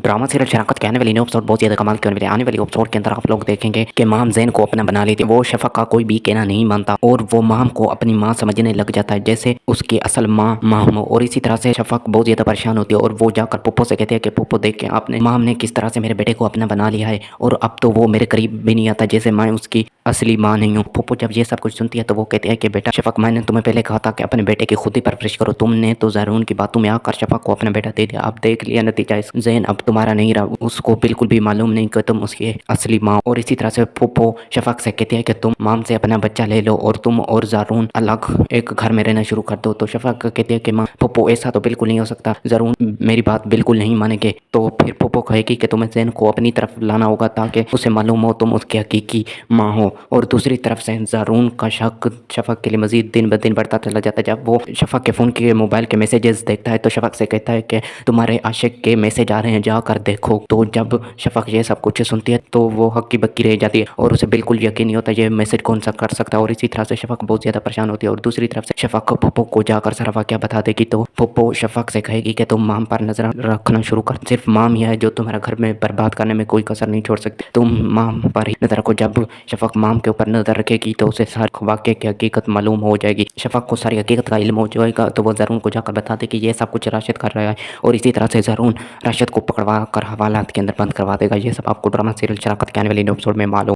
Drama serial शराकत के आने वाली न्यू एपिसोड बहुत ज़्यादा कमाल के होने वाले। आने वाली एपिसोड के अंदर आप लोग देखेंगे कि माम जैन को अपना बना लेती है। वो शफक का कोई भी कहना नहीं मानता और वो माम को अपनी माँ समझने लग जाता है, जैसे उसकी असल माँ माम हो। और इसी तरह से शफक बहुत ज़्यादा परेशान होती है और वो जाकर पुप्पो से कहते हैं कि पुप्पो देख के आपने माम ने किस तरह से मेरे बेटे को अपना बना लिया है और अब तो वो मेरे करीब भी नहीं आता, जैसे मैं उसकी असली माँ नहीं हूँ। पुप्पो जब ये सब कुछ सुनती है तो वो कहती है कि बेटा शफक, मैंने तुम्हें पहले कहा था कि अपने बेटे की खुद ही परवरिश करो। तुमने तो ज़रून की बातों में आकर शफक को अपना बेटा दे दिया। अब देख लिया नतीजा, जैन अब तुम्हारा नहीं रहा। उसको बिल्कुल भी मालूम नहीं कि तुम उसकी असली माँ। और इसी तरह से पुप्पो शफक से कहती है कि तुम माम से अपना बच्चा ले लो और तुम और ज़रून अलग एक घर में रहना शुरू कर दो। तो शफक कहती है कि माँ पुप्पो ऐसा तो बिल्कुल नहीं हो सकता, ज़रून मेरी बात बिल्कुल नहीं मानेंगे। तो फिर पुप्पो कहेगी कि तुम्हें जैन को अपनी तरफ लाना होगा ताकि उसे मालूम हो तुम उसकी हकीकी माँ हो। और दूसरी तरफ से ज़रून का शक शफक के लिए मजीद दिन ब दिन बढ़ता चला जाता है। जब वो शफक के फ़ोन के मोबाइल के मैसेजेस देखता है तो शफक से कहता है कि तुम्हारे आशिक के मैसेज आ रहे हैं, जाकर देखो। तो जब शफक ये सब कुछ सुनती है तो वो हक्की बक्की रह जाती है और उसे बिल्कुल यकीन नहीं होता ये मैसेज कौन सा कर सकता है। और इसी तरह से शफक बहुत ज़्यादा परेशान होती है। और दूसरी तरफ से शफक पुप्पो को जाकर सारा वाक़या बता देगी तो पुप्पो शफक से कहेगी कि तुम माम पर नजर रखना शुरू कर, सिर्फ माम ही है जो तुम्हारा घर में बर्बाद करने में कोई कसर नहीं छोड़ सकती, तुम माम पर ही नजर रखो। जब शफक माम के ऊपर नजर रखेगी तो उसे सारे वाक़े की हकीकत मालूम हो जाएगी। शफक को सारी हकीकत का इल्म हो जाएगा तो वो ज़रून को जाकर बता दे कि ये सब कुछ राशिद कर रहा है और इसी तरह से ज़रून राशिद को पकड़वा कर हवालात के अंदर बंद करवा देगा। ये सब आपको ड्रामा सीरियल शराकत के आने वाली एपिसोड में मालूम